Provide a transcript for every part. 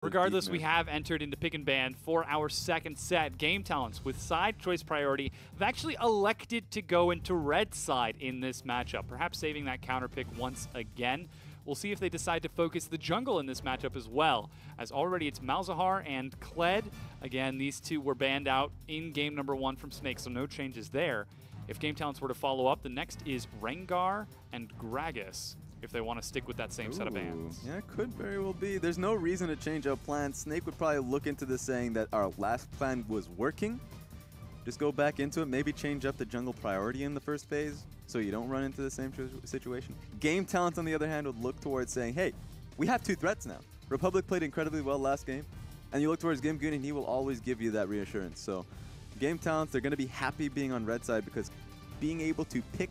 Regardless, we have entered into pick and ban for our second set. Game Talents, with side choice priority, have actually elected to go into red side in this matchup, perhaps saving that counter pick once again. We'll see if they decide to focus the jungle in this matchup as well, as already it's Malzahar and Kled. Again, these two were banned out in game number 1 from Snake, so no changes there. If Game Talents were to follow up, the next is Rengar and Gragas, if they want to stick with that same set of bans. Yeah, it could very well be. There's no reason to change up plans. Snake would probably look into this saying that our last plan was working. Just go back into it, maybe change up the jungle priority in the first phase so you don't run into the same situation. Game Talents, on the other hand, would look towards saying, hey, we have 2 threats now. Republic played incredibly well last game, and you look towards Gimgoon and he will always give you that reassurance. So Game Talents, they're going to be happy being on red side because being able to pick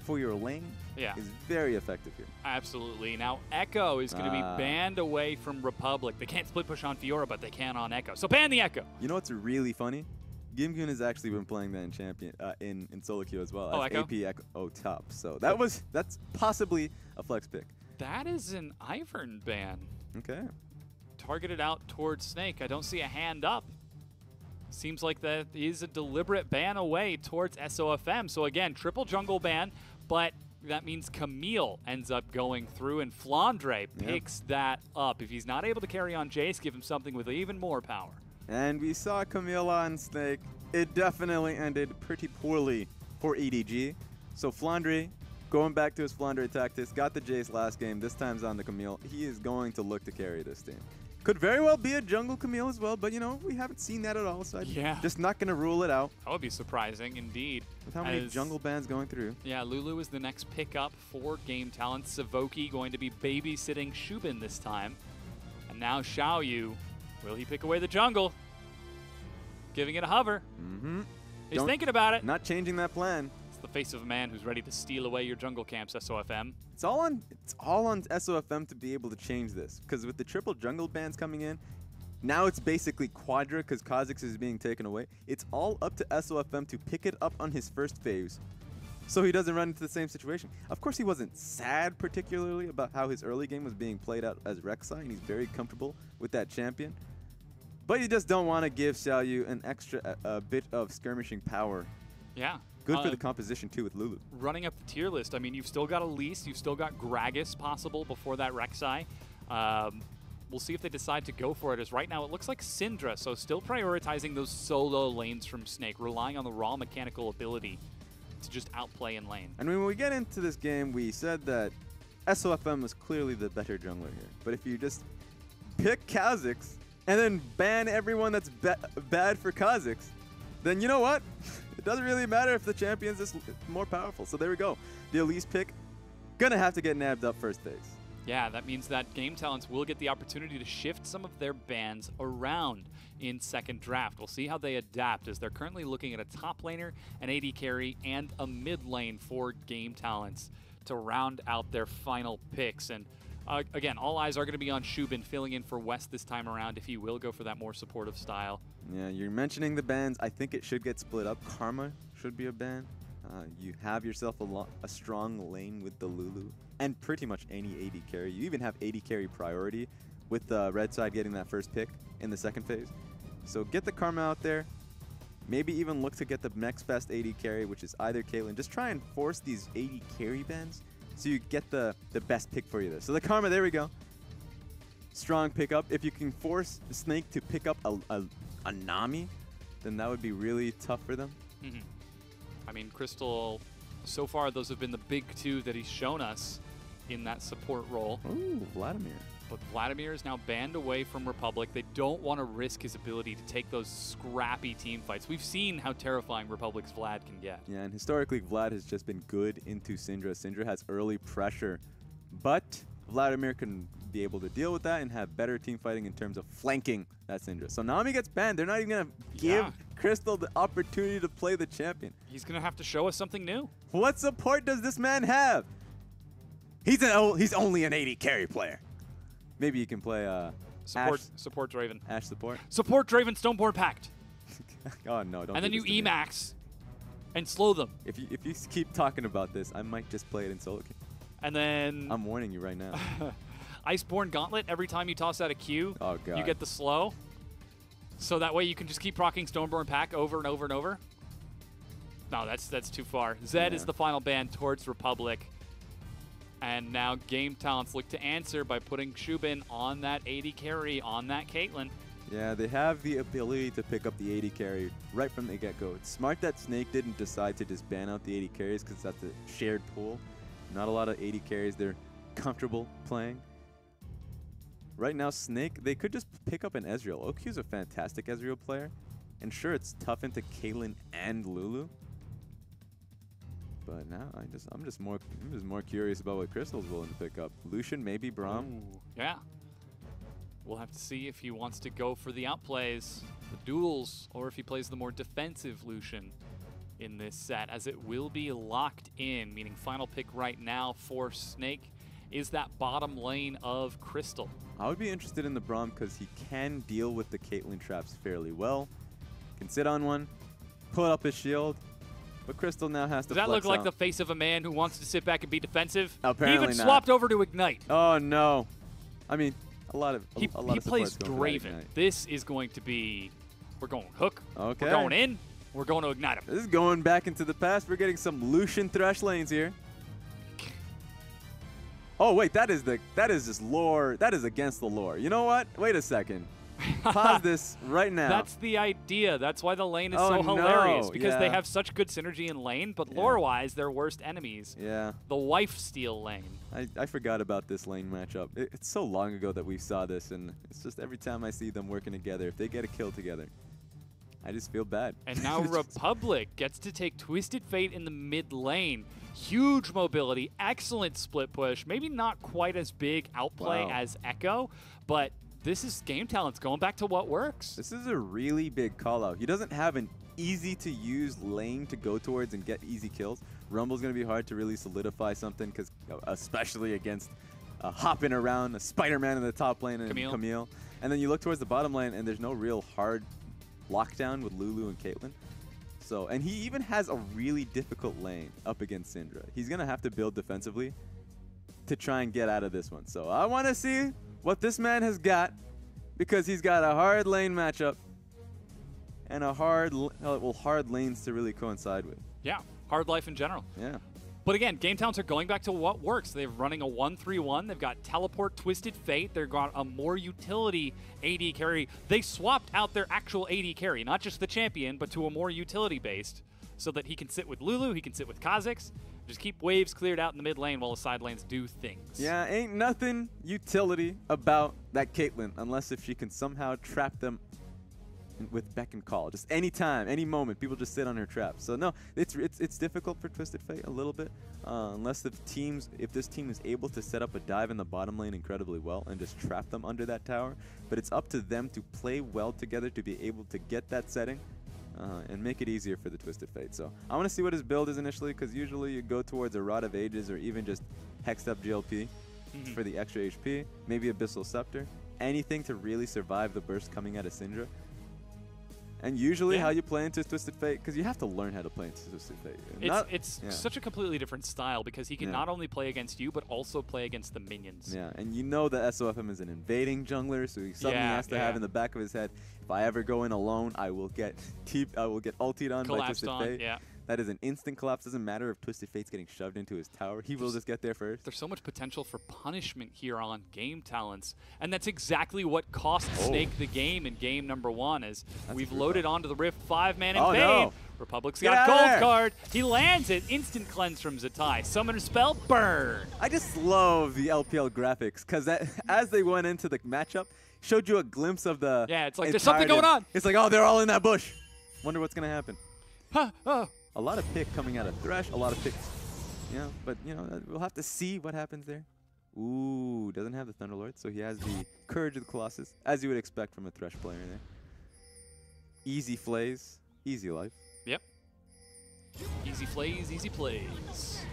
for your lane is very effective here. Absolutely. Now, Echo is going to be banned away from Republic. They can't split push on Fiora, but they can on Echo. So ban the Echo. You know what's really funny? Gimgoon has actually been playing that in Champion in solo queue as well as Echo? AP Echo top. So that's possibly a flex pick. That is an Ivern ban. Okay. Targeted out towards Snake. I don't see a hand up. Seems like that is a deliberate ban away towards SOFM. So again, triple jungle ban, but that means Camille ends up going through, and Flandre picks that up. If he's not able to carry on Jace, give him something with even more power. And we saw Camille on Snake. It definitely ended pretty poorly for EDG. So Flandre, going back to his Flandre tactics, got the Jace last game. This time's on the Camille. He is going to look to carry this team. Could very well be a jungle Camille as well, but you know, we haven't seen that at all, so I'm just not going to rule it out. That would be surprising indeed. With how many jungle bans going through. Yeah, Lulu is the next pickup for Game Talents. Savoki going to be babysitting Shubin this time. And now Xiaoyu, will he pick away the jungle? Giving it a hover. He's thinking about it. Not changing that plan. The face of a man who's ready to steal away your jungle camps, SOFM. It's all on SOFM to be able to change this, because with the triple jungle bans coming in, now it's basically Quadra because Kha'Zix is being taken away. It's all up to SOFM to pick it up on his first phase so he doesn't run into the same situation. Of course, he wasn't sad particularly about how his early game was being played out as Rek'Sai, and he's very comfortable with that champion. But you just don't want to give Xiaoyu an extra bit of skirmishing power. Yeah. Good for the composition, too, with Lulu. Running up the tier list, I mean, you've still got Elise, you've still got Gragas possible before that Rek'Sai. We'll see if they decide to go for it, as right now it looks like Syndra, so still prioritizing those solo lanes from Snake, relying on the raw mechanical ability to just outplay in lane. And when we get into this game, we said that SOFM was clearly the better jungler here. But if you just pick Kha'Zix and then ban everyone that's bad for Kha'Zix, then you know what? It doesn't really matter if the champion's is more powerful. So there we go. The Elise pick, gonna have to get nabbed up first phase. Yeah, that means that Game Talents will get the opportunity to shift some of their bans around in second draft. We'll see how they adapt, as they're currently looking at a top laner, an AD carry, and a mid lane for Game Talents to round out their final picks. And again, all eyes are going to be on Shubin filling in for West this time around if he will go for that more supportive style. Yeah, you're mentioning the bans. I think it should get split up. Karma should be a ban. You have yourself a strong lane with the Lulu and pretty much any AD carry. You even have AD carry priority with the red side getting that first pick in the second phase. So get the Karma out there. Maybe even look to get the next best AD carry, which is either Caitlyn. Just try and force these AD carry bans so you get the best pick for you there. So the Karma, there we go. Strong pickup. If you can force the Snake to pick up a Nami, then that would be really tough for them. I mean, Crystal, so far those have been the big two that he's shown us in that support role. Ooh, Vladimir. But Vladimir is now banned away from Republic. They don't want to risk his ability to take those scrappy team fights. We've seen how terrifying Republic's Vlad can get. Yeah, and historically, Vlad has just been good into Syndra. Syndra has early pressure, but Vladimir can be able to deal with that and have better team fighting in terms of flanking that Syndra. So Nami gets banned. They're not even going to give Crystal the opportunity to play the champion. He's going to have to show us something new. What support does this man have? He's only an AD carry player. Maybe you can play support Draven. Ashe support. Support Draven Stoneborn Pact. Oh no! Don't. And then you Emax and slow them. If you keep talking about this, I might just play it in solo queue. And then I'm warning you right now. Iceborne Gauntlet every time you toss out a Q. Oh, God. You get the slow. So that way you can just keep proccing Stoneborn Pack over and over and over. No, that's too far. Zed is the final ban towards Republic. And now Game Talents look to answer by putting Shubin on that AD carry, on that Caitlyn. Yeah, they have the ability to pick up the AD carry right from the get-go. It's smart that Snake didn't decide to just ban out the AD carries because that's a shared pool. Not a lot of AD carries they're comfortable playing. Right now, Snake, they could just pick up an Ezreal. OQ's a fantastic Ezreal player. And sure, it's tough into Caitlyn and Lulu. But now I'm just more curious about what Crystal's willing to pick up. Lucian, maybe Braum. Ooh, yeah. We'll have to see if he wants to go for the outplays, the duels, or if he plays the more defensive Lucian in this set, as it will be locked in, meaning final pick right now for Snake is that bottom lane of Crystal. I would be interested in the Braum because he can deal with the Caitlyn traps fairly well. Can sit on one, put up his shield, but Crystal now has to Does that look like out. the face of a man who wants to sit back and be defensive? Apparently he even not. swapped over to Ignite. Oh, no. I mean, He plays Draven. This is going to be, we're going Hook, okay. We're going in, we're going to Ignite him. This is going back into the past. We're getting some Lucian Thresh lanes here. Oh, wait, that is just lore. That is against the lore. You know what? Wait a second. Pause this right now. That's the idea. That's why the lane is so hilarious, because they have such good synergy in lane, but lore-wise, they're worst enemies. Yeah. The wife steal lane. I forgot about this lane matchup. It's so long ago that we saw this, and it's just every time I see them working together, if they get a kill together, I just feel bad. And now Republic gets to take Twisted Fate in the mid lane. Huge mobility, excellent split push. Maybe not quite as big outplay as Echo, but this is Game Talents going back to what works. This is a really big call out. He doesn't have an easy to use lane to go towards and get easy kills. Rumble's going to be hard to really solidify something, because especially against hopping around a Spider-Man in the top lane and Camille. And then you look towards the bottom lane and there's no real hard lockdown with Lulu and Caitlyn. So, and he even has a really difficult lane up against Syndra. He's going to have to build defensively to try and get out of this one. So I want to see what this man has got, because he's got a hard lane matchup and a hard lanes to really coincide with. Yeah, hard life in general. Yeah. But again, Game Talents are going back to what works. They're running a 1-3-1. They've got Teleport, Twisted Fate. They've got a more utility AD carry. They swapped out their actual AD carry, not just the champion, but to a more utility-based, so that he can sit with Lulu, he can sit with Kha'Zix, just keep waves cleared out in the mid lane while the side lanes do things. Yeah, ain't nothing utility about that Caitlyn, unless if she can somehow trap them with beck and call. Just any time, any moment, people just sit on her trap. So no, it's difficult for Twisted Fate a little bit, unless if this team is able to set up a dive in the bottom lane incredibly well and just trap them under that tower. But it's up to them to play well together to be able to get that setting and make it easier for the Twisted Fate. So I want to see what his build is initially, because usually you go towards a Rod of Ages or even just hexed up GLP for the extra HP, maybe Abyssal Scepter, anything to really survive the burst coming out of Syndra. And usually how you play into Twisted Fate, because you have to learn how to play into Twisted Fate. It's such a completely different style, because he can not only play against you, but also play against the minions. Yeah, and you know that SOFM is an invading jungler, so he suddenly has to have in the back of his head, if I ever go in alone, I will get ultied on by Twisted Fate. Yeah. That is an instant collapse. Doesn't matter if Twisted Fate's getting shoved into his tower. He will just get there first. There's so much potential for punishment here on Game Talents. And that's exactly what cost Snake the game in game number 1, as we've loaded onto the Rift 5-man invade. No. Republic's got Gold Card. He lands it. Instant cleanse from Zatai. Summoner spell, burn. I just love the LPL graphics, because as they went into the matchup, showed you a glimpse of the it's like there's something going on. It's like, oh, they're all in that bush. Wonder what's going to happen. Oh. A lot of pick coming out of Thresh, a lot of picks. Yeah, but, we'll have to see what happens there. Ooh, doesn't have the Thunderlord, so he has the Courage of the Colossus, as you would expect from a Thresh player there. Easy flays, easy life. Yep. Easy flays, easy plays.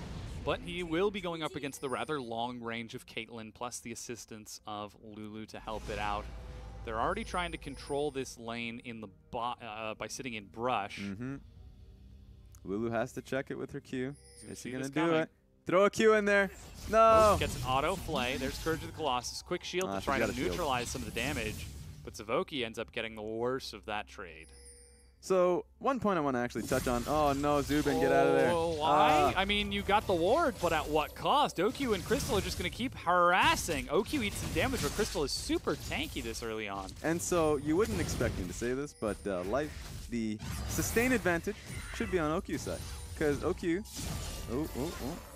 But he will be going up against the rather long range of Caitlyn, plus the assistance of Lulu to help it out. They're already trying to control this lane in the by sitting in brush. Lulu has to check it with her Q. Is she going to do coming. it? Throw a Q in there. No. Gets an auto flay. There's Courage of the Colossus. Quick shield to try to neutralize some of the damage. But Savoki ends up getting the worst of that trade. So, one point I want to actually touch on. Oh no, Zubin, get out of there. Why? I mean, you got the ward, but at what cost? OQ and Crystal are just going to keep harassing. OQ eats some damage, but Crystal is super tanky this early on. And so, you wouldn't expect me to say this, but the sustain advantage should be on OQ's side. Because OQ,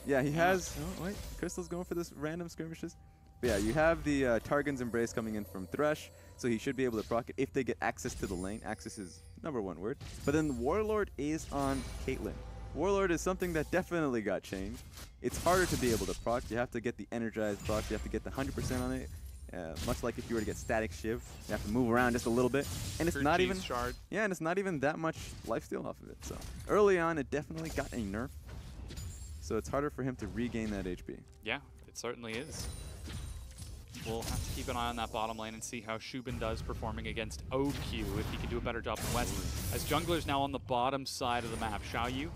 yeah, he has, wait, Crystal's going for this random skirmishes. But yeah, you have the Targon's Embrace coming in from Thresh, so he should be able to proc it if they get access to the lane. Access is #1 word. But then Warlord is on Caitlyn. Warlord is something that definitely got changed. It's harder to be able to proc. You have to get the energized proc. You have to get the 100% on it. Much like if you were to get static shiv, you have to move around just a little bit, and it's not even shard. Yeah, and it's not even that much lifesteal off of it. So early on, it definitely got a nerf. So it's harder for him to regain that HP. Yeah, it certainly is. We'll have to keep an eye on that bottom lane and see how Shubin does performing against OQ, if he can do a better job in West. As jungler's now on the bottom side of the map, Xiaoyu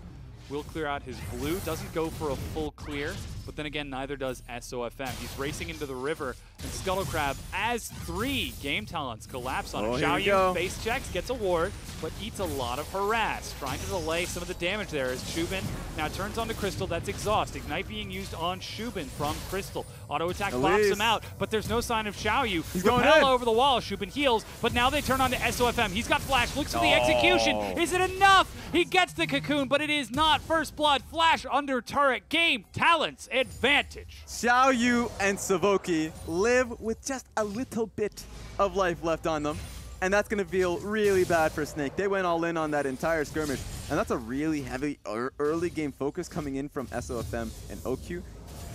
will clear out his blue, doesn't go for a full clear, but then again, neither does SOFM. He's racing into the river, and Scuttle Crab, as 3 game talents collapse on him. Xiaoyu face checks, gets a ward, but eats a lot of harass, trying to delay some of the damage there as Shubin now turns onto Crystal. That's Exhaust. Ignite being used on Shubin from Crystal. Auto attack pops him out, but there's no sign of Xiaoyu. He's going in. Over the wall. Shubin heals, but now they turn on to SOFM. He's got Flash, looks for the execution. Is it enough? He gets the cocoon, but it is not. First blood, Flash under turret. Game talents advantage. Xiaoyu and Savoki live with just a little bit of life left on them, and that's going to feel really bad for Snake. They went all in on that entire skirmish, and that's a really heavy early game focus coming in from SOFM and OQ.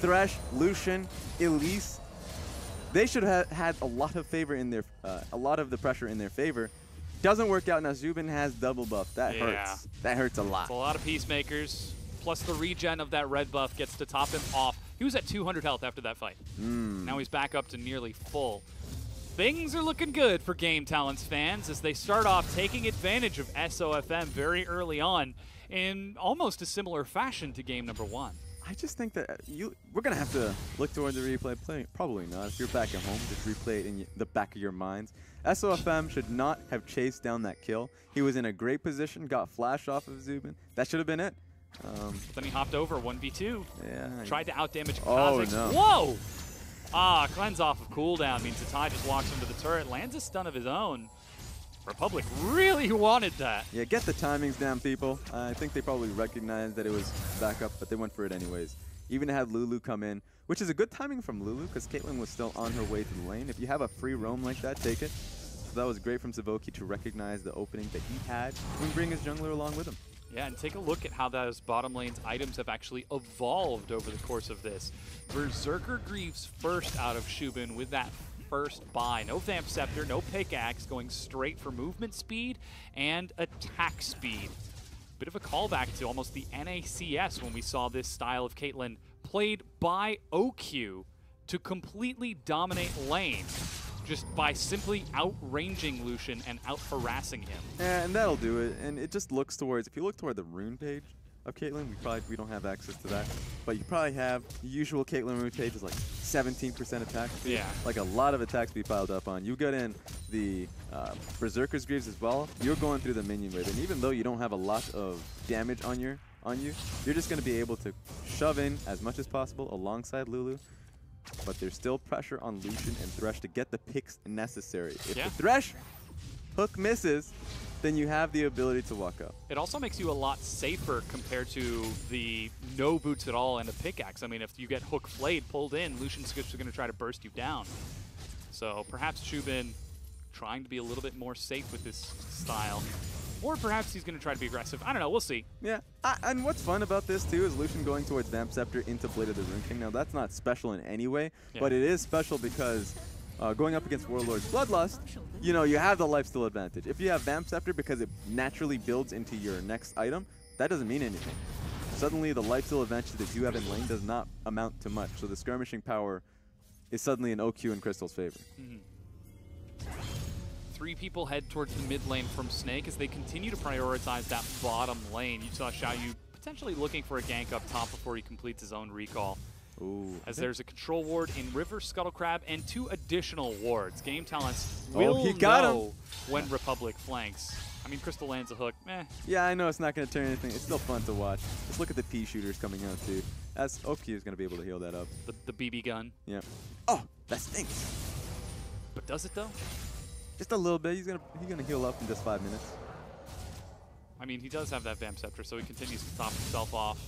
Thresh, Lucian, Elise, they should have had a lot of favor in their, a lot of the pressure in their favor. Doesn't work out now. Zubin has double buff. That hurts. That hurts a lot. It's a lot of Peacemakers, plus the regen of that red buff gets to top him off. He was at 200 health after that fight. Now he's back up to nearly full. Things are looking good for Game Talents fans as they start off taking advantage of SOFM very early on in almost a similar fashion to game #1. I just think that we're going to have to look toward the replay. Probably not. If you're back at home, just replay it in the back of your minds. SOFM should not have chased down that kill. He was in a great position, got flash off of Zubin. That should have been it. Then he hopped over 1v2. Yeah. Tried to outdamage Oh, Kha'Zix. no. Whoa! Ah, cleanse off of cooldown means Tatai just walks into the turret, lands a stun of his own. Republic really wanted that. Yeah, get the timings down, people. I think they probably recognized that it was backup, but they went for it anyways. Even had Lulu come in, which is a good timing from Lulu because Caitlyn was still on her way to the lane. If you have a free roam like that, take it. So that was great from Savoki to recognize the opening that he had and bring his jungler along with him. Yeah, and take a look at how those bottom lane's items have actually evolved over the course of this. Berserker Greaves first out of Shubin with that first buy. No Vamp Scepter, no Pickaxe, going straight for movement speed and attack speed. Bit of a callback to almost the NACS when we saw this style of Caitlyn played by OQ to completely dominate lane, just by simply outranging Lucian and out-harassing him. And that'll do it. And it just looks towards, if you look toward the rune page of Caitlyn, we don't have access to that. But you probably have the usual Caitlyn rune page is like 17% attack speed. Yeah. Like a lot of attack speed piled up on. You get in the Berserker's Greaves as well, you're going through the minion wave. And even though you don't have a lot of damage on you, you're just going to be able to shove in as much as possible alongside Lulu. But there's still pressure on Lucian and Thresh to get the picks necessary. If the Thresh hook misses, then you have the ability to walk up. It also makes you a lot safer compared to the no boots at all and a pickaxe. I mean, if you get hook flayed pulled in, Lucian's going to try to burst you down. So perhaps Shubin trying to be a little bit more safe with this style. Or perhaps he's going to try to be aggressive. I don't know. We'll see. Yeah. And what's fun about this, too, is Lucian going towards Vamp Scepter into Blade of the Rune King. Now, that's not special in any way, but it is special because going up against Warlord's Bloodlust, you know, you have the lifesteal advantage. If you have Vamp Scepter because it naturally builds into your next item, that doesn't mean anything. Suddenly, the lifesteal advantage that you have in lane does not amount to much. So the skirmishing power is suddenly in OQ and Crystal's favor. 3 people head towards the mid lane from Snake as they continue to prioritize that bottom lane. You saw Xiaoyu potentially looking for a gank up top before he completes his own recall. Ooh. As there's a control ward in River, Scuttle Crab, and 2 additional wards. Game Talents will know when Republic flanks. I mean, Crystal lands a hook. Meh. Yeah, I know it's not going to turn anything. It's still fun to watch. Just look at the P shooters coming out, too. As OQ is going to be able to heal that up. The BB gun. Yeah. Oh, that stinks. But does it, though? Just a little bit. He's gonna heal up in just 5 minutes. I mean, he does have that Vamp Scepter, so he continues to top himself off.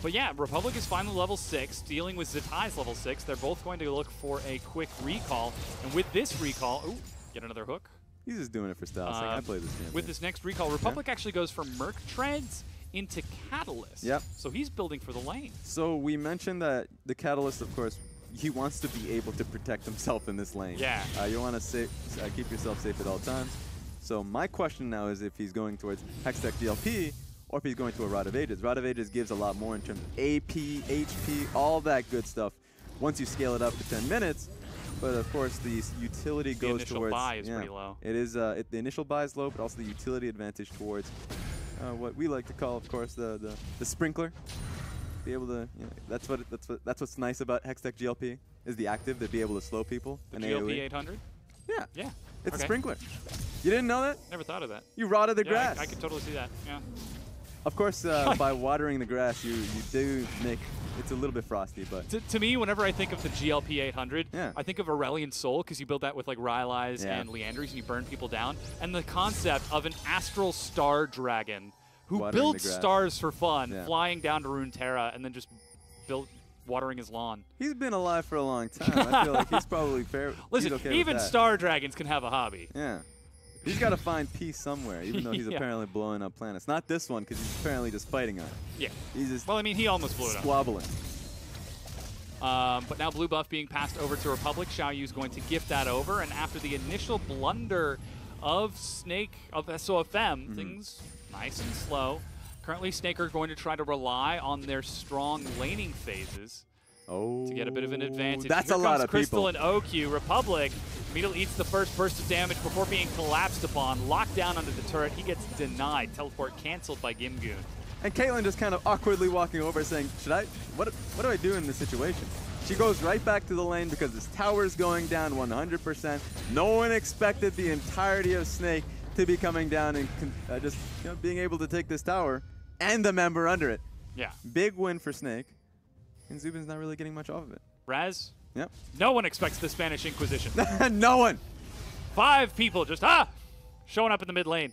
But yeah, Republic is finally level 6, dealing with Zetai's level 6. They're both going to look for a quick recall. And with this recall, ooh, get another hook. He's just doing it for style. I play this game. With this next recall, Republic actually goes from Merc Treads into Catalyst. Yep. So he's building for the lane. So we mentioned that the Catalyst, of course, he wants to be able to protect himself in this lane. Yeah. You want to keep yourself safe at all times. So my question now is if he's going towards Hextech GLP or if he's going to a Rod of Ages. Rod of Ages gives a lot more in terms of AP, HP, all that good stuff once you scale it up to 10 minutes. But of course, the utility goes towards... The initial buy is pretty low. It is. The initial buy is low, but also the utility advantage towards what we like to call, of course, the sprinkler. Be able to, you know, that's what's nice about Hextech GLP is the active to be able to slow people. The GLP 800. Yeah. Yeah. It's a sprinkler. You didn't know that? Never thought of that. You rotted the grass. I could totally see that. Yeah. Of course, by watering the grass, you do make it's a little bit frosty, but to me, whenever I think of the GLP 800, yeah. I think of Aurelion Soul because you build that with like Rylai's and Leandries and you burn people down, and the concept of an astral star dragon who builds stars for fun, flying down to Runeterra and then just watering his lawn. He's been alive for a long time. I feel like he's probably fair. Listen, okay even star dragons can have a hobby. Yeah. He's got to find peace somewhere, even though he's apparently blowing up planets. Not this one, because he's apparently just fighting on it. Yeah. He's just well, I mean, he almost blew it up. Squabbling. But now blue buff being passed over to Republic. Xiaoyu's going to gift that over, and after the initial blunder of Snake, of SOFM, things nice and slow. Currently, Snake are going to try to rely on their strong laning phases to get a bit of an advantage. That's Here a lot of Crystal people. and OQ. Republic immediately eats the first burst of damage before being collapsed upon. Locked down under the turret. He gets denied. Teleport canceled by Gimgoon. And Caitlyn just kind of awkwardly walking over saying, what do I do in this situation? She goes right back to the lane because this tower's going down 100%. No one expected the entirety of Snake to be coming down and just being able to take this tower and the member under it. Yeah. Big win for Snake. And Zubin's not really getting much off of it. Raz? Yep. No one expects the Spanish Inquisition. No one. 5 people just, showing up in the mid lane.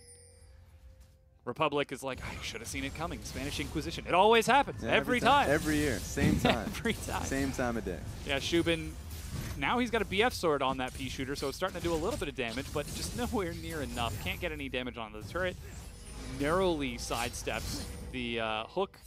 Republic is like, I should have seen it coming. Spanish Inquisition. It always happens. Yeah, every time. Every year. Same time. Every time. Same time of day. Yeah, Shubin, now he's got a BF sword on that P shooter, so it's starting to do a little bit of damage, but just nowhere near enough. Can't get any damage on the turret. Narrowly sidesteps the hook.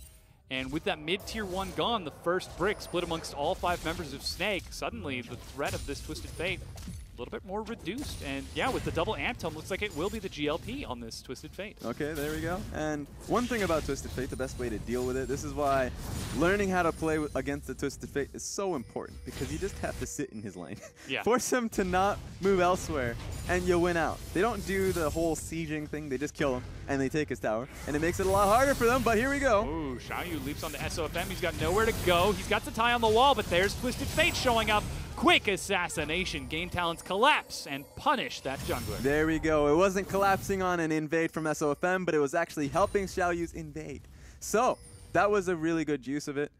And with that mid-tier 1 gone, the first brick split amongst all 5 members of Snake, suddenly the threat of this Twisted Fate a little bit more reduced. And yeah, with the double Amp Tome, looks like it will be the GLP on this Twisted Fate. Okay, there we go. And one thing about Twisted Fate, the best way to deal with it, this is why learning how to play against the Twisted Fate is so important, because you just have to sit in his lane. Yeah. Force him to not move elsewhere, and you'll win out. They don't do the whole sieging thing. They just kill him, and they take his tower. And it makes it a lot harder for them, but here we go. Ooh, Xiaoyu leaps onto SOFM. He's got nowhere to go. He's got the tie on the wall, but there's Twisted Fate showing up. Quick assassination. Game Talents collapse and punish that jungler. There we go. It wasn't collapsing on an invade from SOFM, but it was actually helping Xiaoyu's invade. So that was a really good use of it.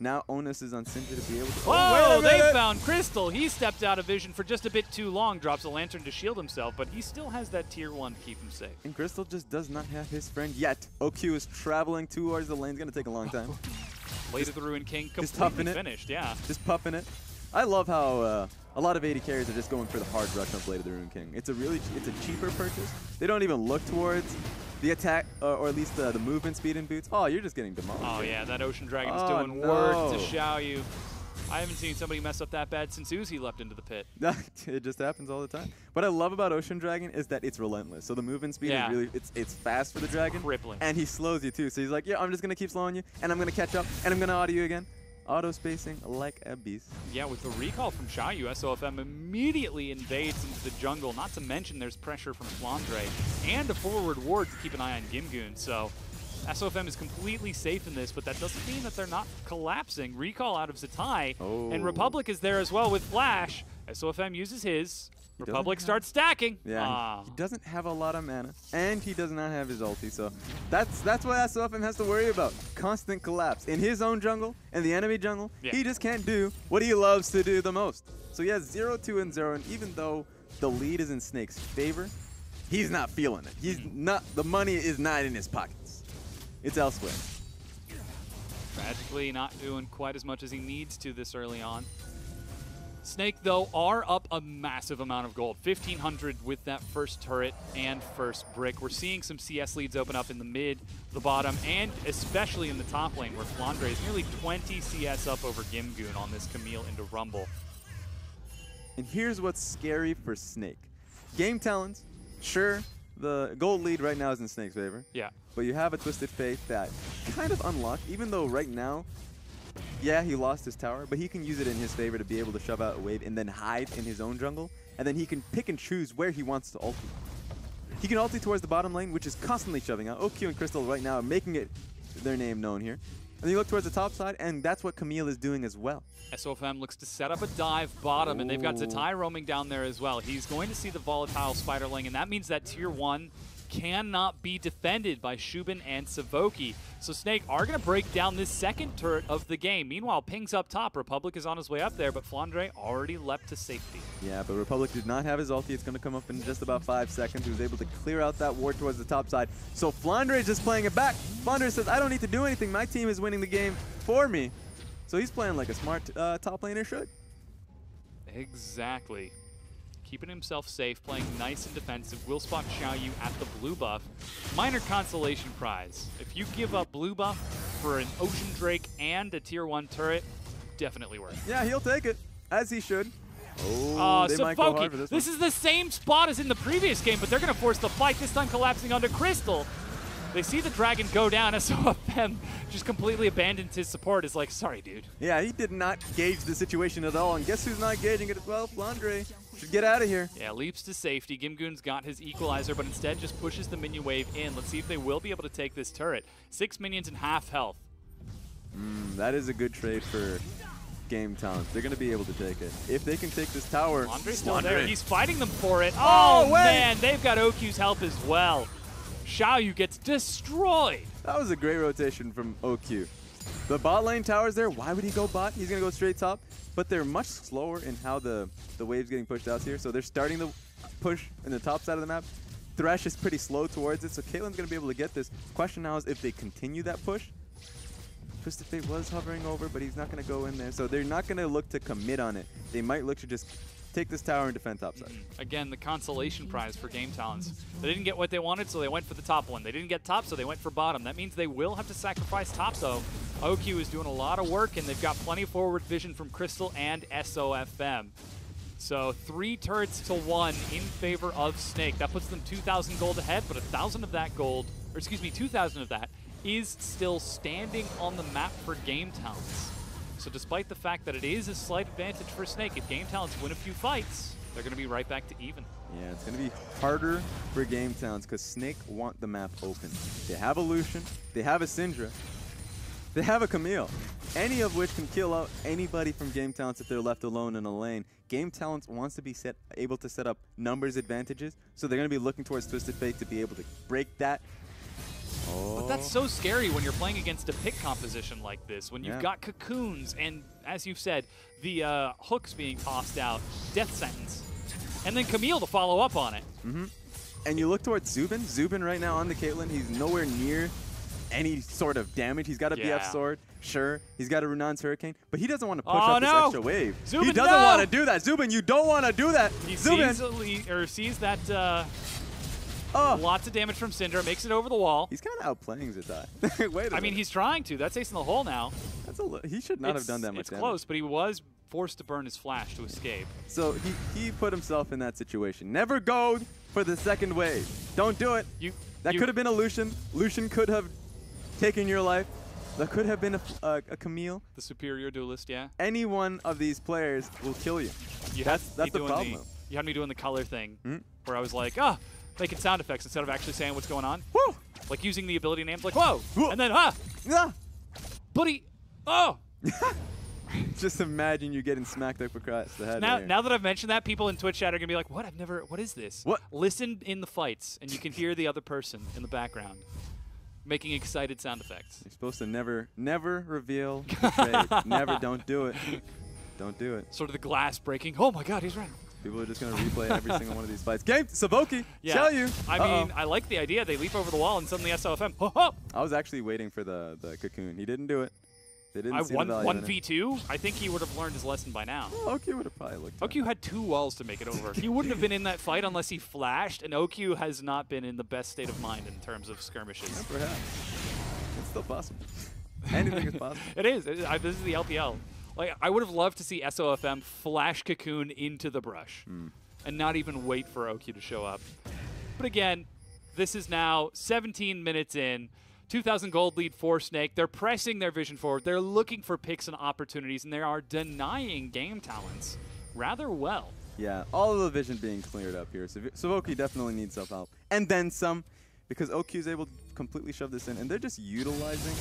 Now onus is on Sinja to be able to... Oh, they found Crystal. He stepped out of vision for just a bit too long. Drops a lantern to shield himself, but he still has that tier 1 to keep him safe. And Crystal just does not have his friend yet. OQ is traveling towards the lane. It's going to take a long time. Blade of the Ruined King completely finished, yeah. Just puffing it. I love how a lot of AD carries are just going for the hard rush on Blade of the Ruined King. It's a cheaper purchase. They don't even look towards the attack, or at least the movement speed in boots. Oh, you're just getting demolished. Oh yeah, that Ocean Dragon's doing work to Xiaoyu. I haven't seen somebody mess up that bad since Uzi leapt into the pit. It just happens all the time. What I love about Ocean Dragon is that it's relentless. So the movement speed is really, it's fast for the dragon. Crippling. And he slows you too. So he's like, yeah, I'm just going to keep slowing you, and I'm going to catch up, and I'm going to auto you again. Auto spacing like a beast. Yeah, with the recall from Xiaoyu, SOFM immediately invades into the jungle. Not to mention there's pressure from Flandre and a forward ward to keep an eye on Gimgoon. So SOFM is completely safe in this, but that doesn't mean that they're not collapsing. Recall out of Zatai, and Republic is there as well with Flash. SOFM uses his. Republic starts stacking. Yeah, he doesn't have a lot of mana, and he does not have his ulti, so that's what SOFM has to worry about. Constant collapse in his own jungle and the enemy jungle. He just can't do what he loves to do the most. So he has 0-2 and 0, and even though the lead is in Snake's favor, he's not feeling it. He's not. The money is not in his pockets. It's elsewhere. Tragically, not doing quite as much as he needs to this early on. Snake, though, are up a massive amount of gold. 1,500 with that first turret and first brick. We're seeing some CS leads open up in the mid, the bottom, and especially in the top lane, where Flandre is nearly 20 CS up over Gimgoon on this Camille into Rumble. And here's what's scary for Snake. Game Talons, sure, the gold lead right now is in Snake's favor. Yeah. But you have a Twisted Fate that kind of unlocked, even though right now, yeah, he lost his tower, but he can use it in his favor to be able to shove out a wave and then hide in his own jungle, and then he can pick and choose where he wants to ulti. He can ulti towards the bottom lane, which is constantly shoving out. OQ and Crystal right now are making it their name known here. And then you look towards the top side, and that's what Camille is doing as well. SOFM looks to set up a dive bottom, and they've got Zatai roaming down there as well. He's going to see the volatile Spiderling, and that means that Tier 1 cannot be defended by Shubin and Savoki. So Snake are going to break down this second turret of the game. Meanwhile, Ping's up top. Republic is on his way up there, but Flandre already leapt to safety. Yeah, but Republic did not have his ulti. It's going to come up in just about 5 seconds. He was able to clear out that ward towards the top side. So Flandre is just playing it back. Flandre says, I don't need to do anything. My team is winning the game for me. So he's playing like a smart top laner should. Exactly. Keeping himself safe, playing nice and defensive. Will spot Xiaoyu at the blue buff. Minor consolation prize. If you give up blue buff for an Ocean Drake and a Tier 1 turret, definitely worth it. Yeah, he'll take it, as he should. Oh, they might go hard for this is the same spot as in the previous game, but they're going to force the fight, this time collapsing onto Crystal. They see the dragon go down, SOFM just completely abandons his support. Is like, sorry, dude. Yeah, he did not gauge the situation at all, and guess who's not gauging it as well? Flandre should get out of here. Yeah, leaps to safety. Gimgoon's got his equalizer, but instead just pushes the minion wave in. Let's see if they will be able to take this turret. 6 minions and half health. That is a good trade for Game Talents. They're going to be able to take it. If they can take this tower. Flandre's still there. He's fighting them for it. Oh, man, they've got OQ's help as well. Xiaoyu gets destroyed. That was a great rotation from OQ. The bot lane tower's there. Why would he go bot? He's going to go straight top. But they're much slower in how the wave's getting pushed out here. So they're starting the push in the top side of the map. Thresh is pretty slow towards it, so Caitlyn's going to be able to get this. Question now is if they continue that push. Twisted Fate was hovering over, but he's not going to go in there. So they're not going to look to commit on it. They might look to just take this tower and defend topside. Again, the consolation prize for Game Talents. They didn't get what they wanted, so they went for the top one. They didn't get top, so they went for bottom. That means they will have to sacrifice top, though. OQ is doing a lot of work, and they've got plenty of forward vision from Crystal and SOFM. So 3 turrets to 1 in favor of Snake. That puts them 2,000 gold ahead, but 1,000 of that gold, or excuse me, 2,000 of that is still standing on the map for Game Talents. So despite the fact that it is a slight advantage for Snake, if Game Talents win a few fights, they're going to be right back to even. Yeah, it's going to be harder for Game Talents because Snake want the map open. They have a Lucian, they have a Syndra, they have a Camille, any of which can kill out anybody from Game Talents if they're left alone in a lane. Game Talents wants to be able to set up numbers advantages, so they're going to be looking towards Twisted Fate to be able to break that. But that's so scary when you're playing against a pick composition like this, when you've got cocoons and, as you've said, the hooks being tossed out, death sentence, and then Camille to follow up on it. And you look towards Zubin. Zubin right now on the Caitlyn, he's nowhere near any sort of damage. He's got a BF sword, sure. He's got a Runan's Hurricane, but he doesn't want to push up this extra wave. Zubin, he doesn't want to do that. Zubin, you don't want to do that. He Zubin sees that lots of damage from Syndra, makes it over the wall. He's kind of outplaying Zatai. Wait a minute. I mean, he's trying to. That's ace in the hole now. That's he should not have done that much damage. It's close, but he was forced to burn his flash to escape. So he put himself in that situation. Never go for the second wave. Don't do it. That could have been a Lucian. Lucian could have taken your life. That could have been a Camille. The superior duelist, yeah. Any one of these players will kill you. That's the problem. You had me doing the color thing where I was like, making sound effects instead of actually saying what's going on. Woo! Like using the ability names like, whoa, and then, Yeah. buddy, oh. Just imagine you getting smacked up across the head. Now that I've mentioned that, people in Twitch chat are going to be like, what? What is this? What? Listen in the fights, and you can hear the other person in the background making excited sound effects. You're supposed to never reveal the trade. Never, don't do it. Don't do it. Sort of the glass breaking. Oh my God, he's right. People are just going to replay every single one of these fights. Game, Savoki, Yeah. tell you. I mean, I like the idea. They leap over the wall and suddenly SOFM. Ho, ho. I was actually waiting for the cocoon. He didn't do it. They didn't I see won the value in it. 1v2. I think he would have learned his lesson by now. Well, OQ would have probably looked at it. OQ had 2 walls to make it over. He wouldn't have been in that fight unless he flashed, and OQ has not been in the best state of mind in terms of skirmishes. Yeah, perhaps. It's still possible. Anything is possible. It is. This is the LPL. Like, I would have loved to see SOFM flash Cocoon into the brush and not even wait for OQ to show up. But again, this is now 17 minutes in. 2,000 gold lead for Snake. They're pressing their vision forward. They're looking for picks and opportunities, and they are denying game talents rather well. Yeah, all of the vision being cleared up here. So Savoki definitely needs some help. And then some, because OQ is able to completely shove this in, and they're just utilizing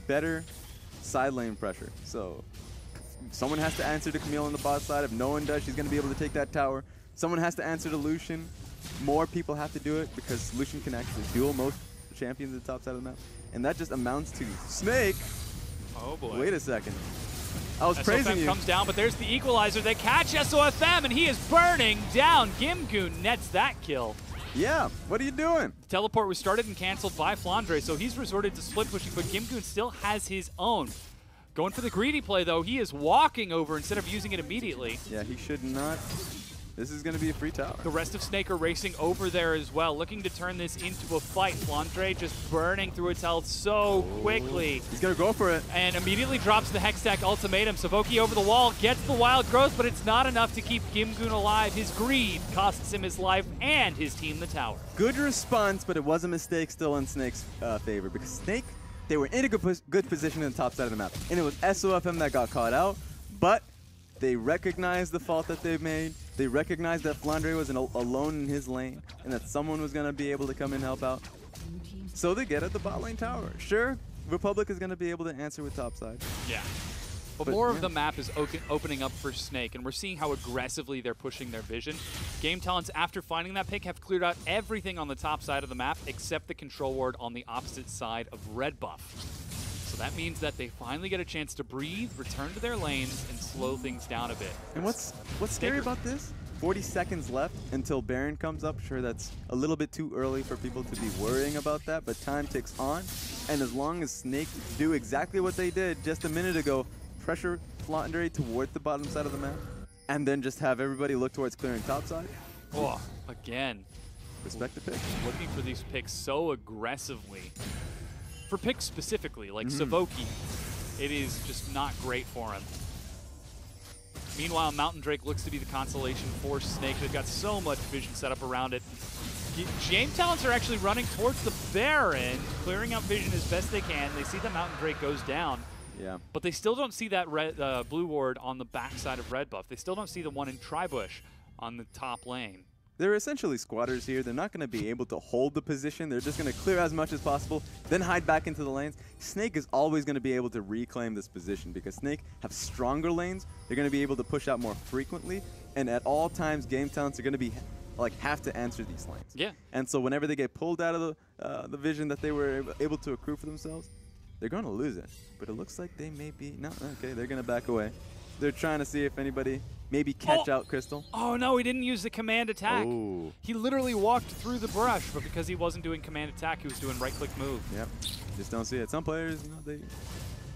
better side lane pressure. So someone has to answer to Camille on the bot side. If no one does, she's going to be able to take that tower. Someone has to answer to Lucian. More people have to do it because Lucian can actually duel most champions at the top side of the map. And that just amounts to Snake. Oh boy. Wait a second. I was praising you. comes down, but there's the equalizer. They catch SOFM, and he is burning down. Gimgoon nets that kill. Yeah, what are you doing? The teleport was started and canceled by Flandre, so he's resorted to split pushing, but Gimgoon still has his own. Going for the greedy play, though. He is walking over instead of using it immediately. Yeah, he should not. This is going to be a free tower. The rest of Snake are racing over there as well, looking to turn this into a fight. Flandre just burning through its health so quickly. He's going to go for it. And immediately drops the Hextech ultimatum. Savoki over the wall, gets the wild growth, but it's not enough to keep Gimgoon alive. His greed costs him his life and his team the tower. Good response, but it was a mistake still in Snake's favor, because Snake, they were in a good position in the top side of the map. And it was SOFM that got caught out, but they recognized the fault that they've made. They recognized that Flandre was alone in his lane and that someone was going to be able to come in and help out. So they get at the bot lane tower. Sure, Republic is going to be able to answer with topside. Yeah. But more of the map is opening up for Snake, and we're seeing how aggressively they're pushing their vision. Game Talents, after finding that pick, have cleared out everything on the top side of the map except the control ward on the opposite side of red buff. So that means that they finally get a chance to breathe, return to their lanes, and slow things down a bit. And what's scary about this? 40 seconds left until Baron comes up. Sure, that's a little bit too early for people to be worrying about that, but time ticks on. And as long as Snake do exactly what they did just a minute ago, pressure Flandre towards the bottom side of the map, and then just have everybody look towards clearing top side. Oh, again. Respect the pick. Looking for these picks so aggressively. For picks specifically, like Savoki, it is just not great for him. Meanwhile, Mountain Drake looks to be the consolation for Snake. They've got so much vision set up around it. Game Talents are actually running towards the Baron, clearing out vision as best they can. They see the Mountain Drake goes down. Yeah. But they still don't see that blue ward on the backside of red buff. They still don't see the one in Tribush on the top lane. They're essentially squatters here. They're not going to be able to hold the position. They're just going to clear as much as possible, then hide back into the lanes. Snake is always going to be able to reclaim this position because Snake have stronger lanes. They're going to be able to push out more frequently, and at all times, Game Talents are going to be have to answer these lanes. Yeah. And so whenever they get pulled out of the vision that they were able to accrue for themselves, they're going to lose it. But it looks like they may be okay. They're going to back away. They're trying to see if anybody maybe catch out Crystal. Oh no, he didn't use the command attack. Oh. He literally walked through the brush, but because he wasn't doing command attack, he was doing right-click move. Yep. Just don't see it. Some players, they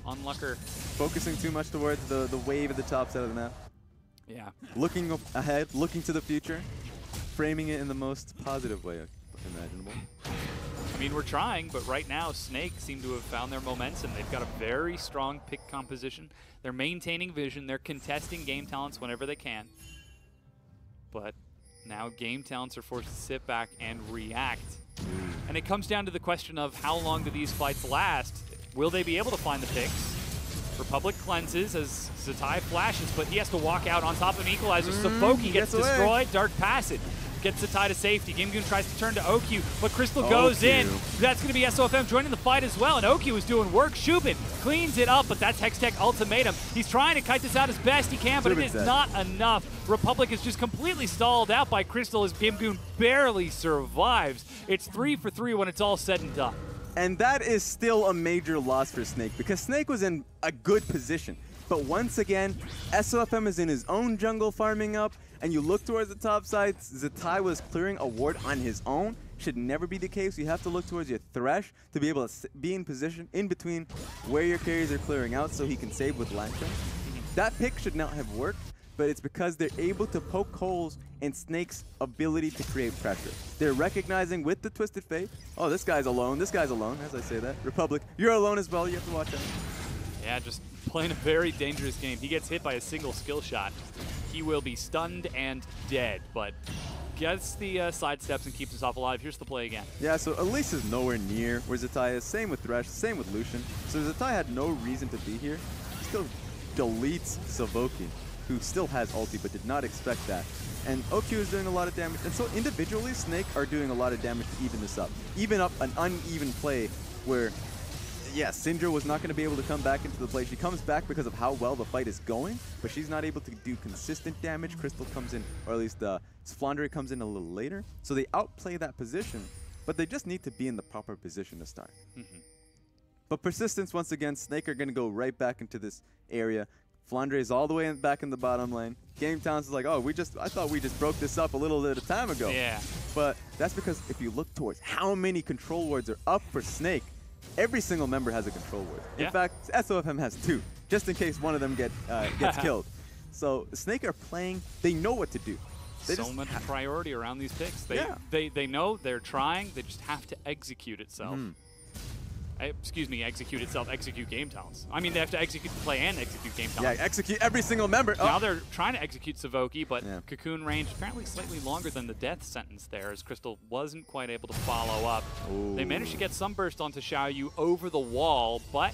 Unlucker. focusing too much towards the wave at the top side of the map. Yeah. Looking ahead, looking to the future, framing it in the most positive way imaginable. I mean, we're trying, but right now, Snake seem to have found their momentum. They've got a very strong pick composition. They're maintaining vision. They're contesting Game Talents whenever they can. But now Game Talents are forced to sit back and react. And it comes down to the question of how long do these fights last? Will they be able to find the picks? Republic cleanses as Zatai flashes, but he has to walk out on top of an equalizer. Savoki gets destroyed. Dark Passage gets the tie to safety. Gimgoon tries to turn to OQ, but Crystal goes OQ. in. That's going to be SOFM joining the fight as well, and OQ is doing work. Shubin cleans it up, but that's Hextech Ultimatum. He's trying to kite this out as best he can, but it is not enough. Republic is just completely stalled out by Crystal as Gimgoon barely survives. It's 3 for 3 when it's all said and done. And that is still a major loss for Snake because Snake was in a good position. But once again, SOFM is in his own jungle farming up, and you look towards the top side, Zatai was clearing a ward on his own. Should never be the case. You have to look towards your Thresh to be able to be in position in between where your carries are clearing out so he can save with Lantern. That pick should not have worked, but it's because they're able to poke holes in Snake's ability to create pressure. They're recognizing with the Twisted Fate, oh, this guy's alone, as I say that. Republic, you're alone as well, you have to watch out. Yeah, just playing a very dangerous game. He gets hit by a single skill shot. He will be stunned and dead, but gets the side steps and keeps himself alive. Here's the play again. Yeah, so Elise is nowhere near where Zatai is. Same with Thresh, same with Lucian. So Zatai had no reason to be here. Still deletes Savoki, who still has ulti but did not expect that. And OQ is doing a lot of damage. And so individually, Snake are doing a lot of damage to even this up. Even up an uneven play where, yeah, Syndra was not going to be able to come back into the play. She comes back because of how well the fight is going, but she's not able to do consistent damage. Crystal comes in, or at least Flandre comes in a little later. So they outplay that position, but they just need to be in the proper position to start. But persistence, once again, Snake are going to go right back into this area. Flandre is all the way back in the bottom lane. Game Talents is like, oh, I thought we just broke this up a little bit of time ago. Yeah. But that's because if you look towards how many control wards are up for Snake, every single member has a control ward. In fact, SOFM has 2, just in case one of them gets killed. So Snake are playing, they know what to do. So much priority around these picks. They know, they're trying, they just have to execute itself. Execute game talents. I mean, they have to execute the play and execute game talents. Yeah, execute every single member. Now they're trying to execute Savoki, but Cocoon range apparently slightly longer than the death sentence there, as Crystal wasn't quite able to follow up. Ooh. They managed to get some burst onto Xiaoyu over the wall, but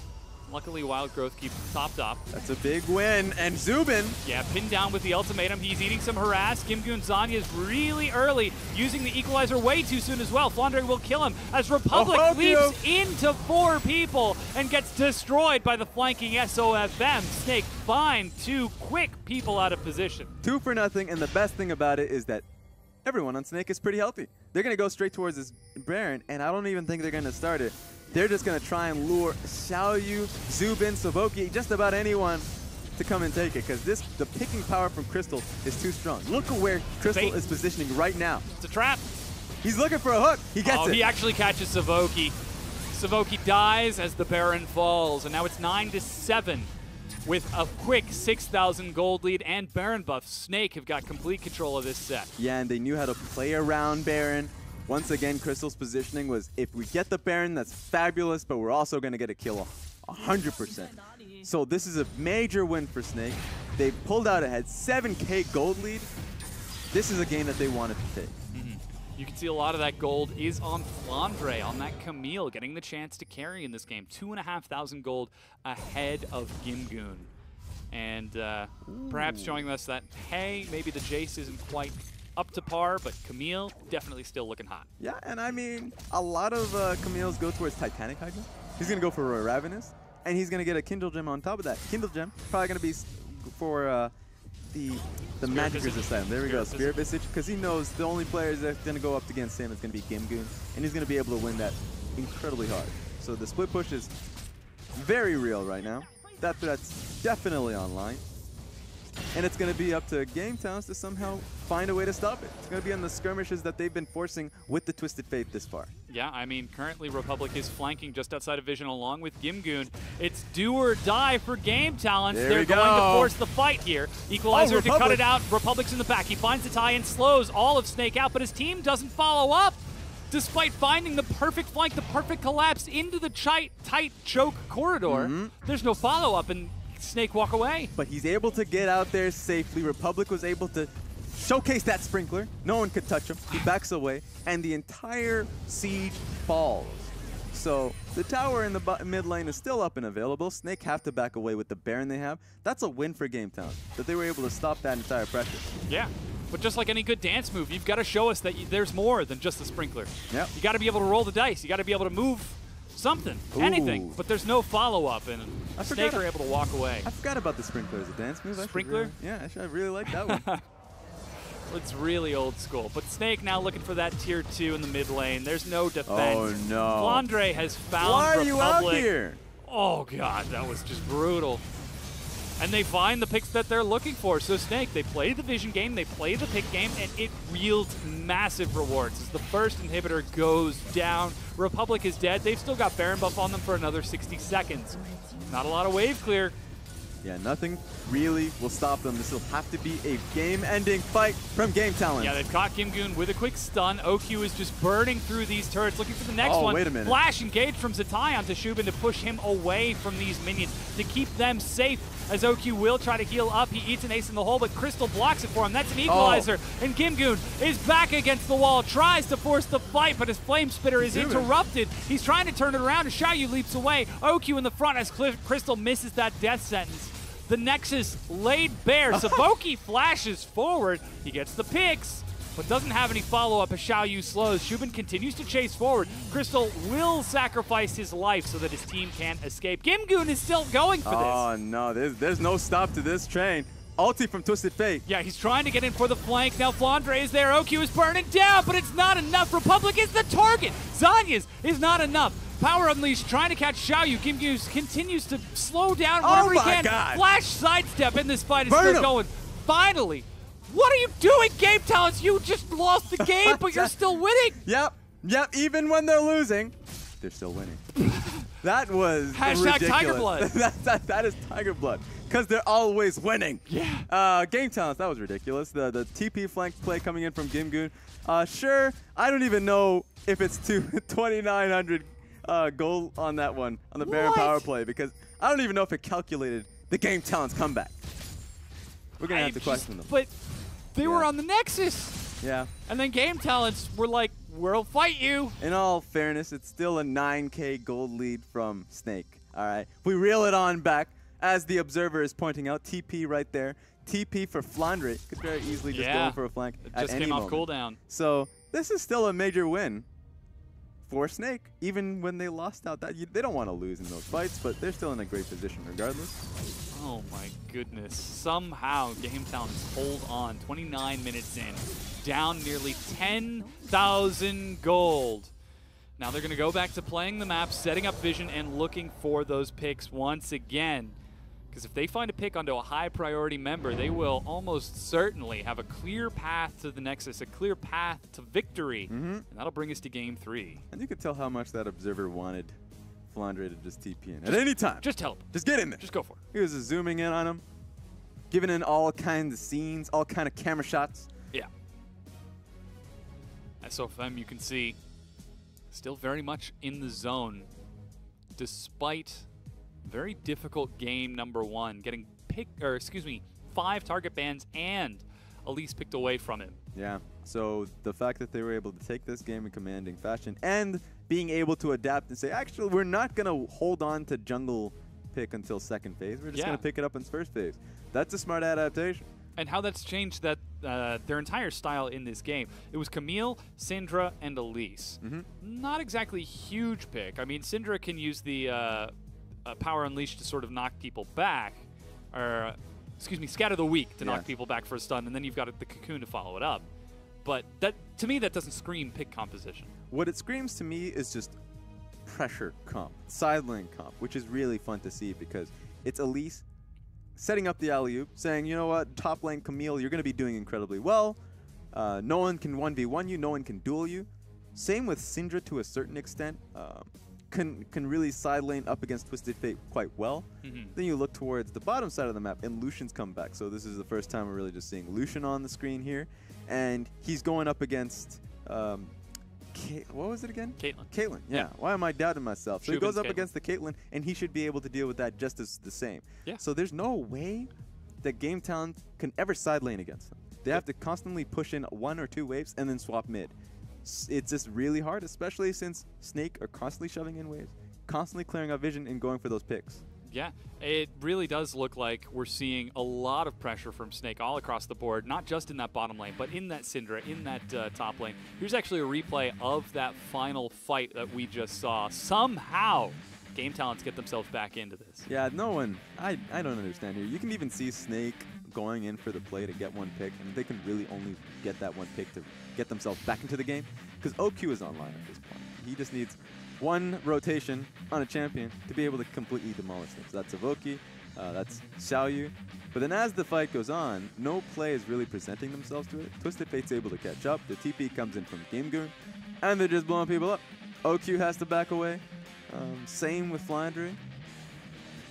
luckily Wild Growth keeps topped up. That's a big win, and Zubin. Yeah, pinned down with the ultimatum. He's eating some harass. Gimgoon Zanya is really early, using the equalizer way too soon as well. Flandre will kill him as Republic leaps into 4 people and gets destroyed by the flanking SOFM. Snake find 2 quick people out of position. 2 for nothing, and the best thing about it is that everyone on Snake is pretty healthy. They're going to go straight towards this Baron, and I don't even think they're going to start it. They're just going to try and lure Xiaoyu, Zubin, Savoki, just about anyone to come and take it, because the picking power from Crystal is too strong. Look at where Crystal is positioning right now. It's a trap. He's looking for a hook. He gets it. He actually catches Savoki. Savoki dies as the Baron falls, and now it's 9-7 with a quick 6,000 gold lead and Baron buff. Snake have got complete control of this set. Yeah, and they knew how to play around Baron. Once again, Crystal's positioning was, if we get the Baron, that's fabulous, but we're also going to get a kill 100%. So this is a major win for Snake. They pulled out ahead, 7K gold lead. This is a game that they wanted to take. You can see a lot of that gold is on Flandre, on that Camille, getting the chance to carry in this game. 2,500 gold ahead of Gimgoon. And perhaps showing us that, hey, maybe the Jace isn't quite up to par, but Camille definitely still looking hot. Yeah, and I mean, a lot of Camille's go towards Titanic Hydra. He's going to go for a Ravenous, and he's going to get a Kindle Gem on top of that. Kindle Gem probably going to be for the Magic Resist item. There we go, Spirit Visage, because he knows the only players that's going to go up against him is going to be Gimgoon, and he's going to be able to win that incredibly hard. So the split push is very real right now. That threat's definitely online. And it's going to be up to Game Towns to somehow find a way to stop it. It's going to be on the skirmishes that they've been forcing with the Twisted Fate this far. Yeah, I mean, currently Republic is flanking just outside of Vision along with Gimgoon. It's do or die for Game Talents. They're going to force the fight here. Equalizer to cut it out. Republic's in the back. He finds the tie and slows all of Snake out, but his team doesn't follow up. Despite finding the perfect flank, the perfect collapse into the tight choke corridor, there's no follow-up, and Snake walk away. But he's able to get out there safely. Republic was able to showcase that sprinkler. No one could touch him. He backs away, and the entire siege falls. So the tower in the mid lane is still up and available. Snake have to back away with the Baron they have. That's a win for Game Town, that they were able to stop that entire pressure. Yeah. But just like any good dance move, you've got to show us that there's more than just the sprinkler. Yep. You got to be able to roll the dice. You got to be able to move something, anything. But there's no follow-up, and Snake are able to walk away. I forgot about the sprinkler as a dance move. Sprinkler? I really like that one. It's really old school. But Snake now looking for that tier 2 in the mid lane. There's no defense. Oh, no. Flandre has found Why are Republic. you out here? Oh, God, that was just brutal. And they find the picks that they're looking for. So Snake, they play the vision game, they play the pick game, and it yields massive rewards as the first inhibitor goes down. Republic is dead. They've still got Baron buff on them for another 60 seconds. Not a lot of wave clear. Yeah, nothing really will stop them. This will have to be a game-ending fight from Game Talent. Yeah, they've caught Gimgoon with a quick stun. OQ is just burning through these turrets, looking for the next one. Wait a minute. Flash engaged from Zatai onto Shubin to push him away from these minions to keep them safe, as OQ will try to heal up. He eats an ace in the hole, but Crystal blocks it for him. That's an equalizer, and Gimgoon is back against the wall, tries to force the fight, but his Flame Spitter is interrupted. He's trying to turn it around, and Xiaoyu leaps away. OQ in the front as Crystal misses that death sentence. The Nexus laid bare. Saboki flashes forward. He gets the picks, but doesn't have any follow-up as Xiaoyu slows. Shubin continues to chase forward. Crystal will sacrifice his life so that his team can't escape. Gimgoon is still going for this. Oh, no. There's no stop to this train. Ulti from Twisted Fate. Yeah, he's trying to get in for the flank. Now Flandre is there. OQ is burning down, but it's not enough. Republic is the target. Zanya's is not enough. Power Unleashed trying to catch Xiaoyu. Gimgoon continues to slow down wherever he can. God. Flash sidestep in this fight is still going. Finally. What are you doing, Game Talents? You just lost the game, but you're still winning. Yep. Even when they're losing, they're still winning. That was Hashtag ridiculous. Tiger Blood. that is Tiger Blood, because they're always winning. Yeah. Game Talents, that was ridiculous. The TP flank play coming in from Gimgoon. Sure, I don't even know if it's 2,900 goal on that one, on the Baron power play, because I don't even know if it calculated the Game Talents comeback. We're going to have to question them. But they were on the Nexus. Yeah. And then Game Talents were like, we'll fight you. In all fairness, it's still a 9K gold lead from Snake. All right. We reel it on back, as the observer is pointing out. TP right there. TP for Flandre. Could very easily just go in for a flank it at just any came off moment. cooldown. So this is still a major win for Snake, even when they lost out. They don't want to lose in those fights, but they're still in a great position regardless. Oh my goodness. Somehow Game Talents hold on. 29 minutes in. Down nearly 10,000 gold. Now they're going to go back to playing the map, setting up vision, and looking for those picks once again. Because if they find a pick onto a high priority member, they will almost certainly have a clear path to the Nexus, a clear path to victory. And that'll bring us to game 3. And you could tell how much that observer wanted Flandre to just TP in at any time. Just help. Just get in there. Just go for it. He was just zooming in on him, giving in all kinds of scenes, all kind of camera shots. Yeah. SOFM, you can see, still very much in the zone, despite very difficult game number 1, getting 5 target bans and Elise picked away from him. Yeah, so the fact that they were able to take this game in commanding fashion and being able to adapt and say, actually, we're not going to hold on to jungle pick until second phase. We're just going to pick it up in first phase. That's a smart adaptation. And how that's changed that their entire style in this game. It was Camille, Syndra, and Elise. Not exactly huge pick. I mean, Syndra can use the Power Unleashed to sort of knock people back, or excuse me, Scatter the Weak to knock people back for a stun, and then you've got the Cocoon to follow it up. But that, to me, that doesn't scream pick composition. What it screams to me is just pressure comp, side lane comp, which is really fun to see because it's Elise setting up the alley-oop, saying, you know what, top lane Camille, you're going to be doing incredibly well. No one can 1v1 you, no one can duel you. Same with Syndra to a certain extent. Can really side lane up against Twisted Fate quite well. Then you look towards the bottom side of the map, and Lucian's come back. So this is the first time we're really just seeing Lucian on the screen here. And he's going up against, what was it again? Caitlyn. Yeah. Why am I doubting myself? So he goes up Caitlyn. against the Caitlyn, and he should be able to deal with that just as the same. Yeah. So there's no way that Game Talent can ever side lane against him. They have to constantly push in 1 or 2 waves and then swap mid. It's just really hard, especially since Snake are constantly shoving in waves, constantly clearing out vision and going for those picks. Yeah, it really does look like we're seeing a lot of pressure from Snake all across the board, not just in that bottom lane, but in that Syndra, in that top lane. Here's actually a replay of that final fight that we just saw. Somehow, Game Talents get themselves back into this. Yeah, no one, I don't understand here. You can even see Snake going in for the play to get one pick, and they can really only get that one pick to get themselves back into the game, because OQ is online at this point. He just needs one rotation on a champion to be able to completely demolish them. So that's Evoki, that's Xiaoyu. But then as the fight goes on, no play is really presenting themselves to it. Twisted Fate's able to catch up. The TP comes in from GameGoon, and they're just blowing people up. OQ has to back away. Same with Flandre.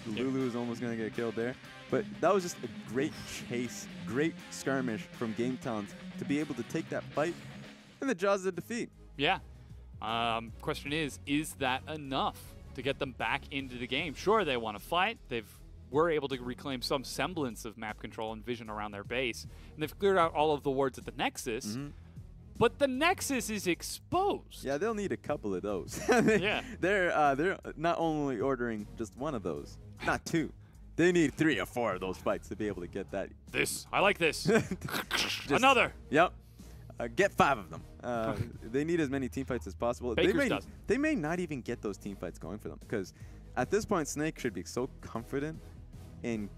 Lulu is almost going to get killed there. But that was just a great chase, great skirmish from Game Talents to be able to take that fight in the jaws of defeat. Yeah. Question is that enough to get them back into the game? Sure, they want to fight. Were able to reclaim some semblance of map control and vision around their base. And they've cleared out all of the wards at the Nexus. But the Nexus is exposed. Yeah, they'll need a couple of those. Yeah. They're not only ordering just one of those, not two. They need 3 or 4 of those fights to be able to get that. I like this. Another. Yep. Get 5 of them. They need as many team fights as possible. They may not even get those team fights going for them, because at this point, Snake should be so confident in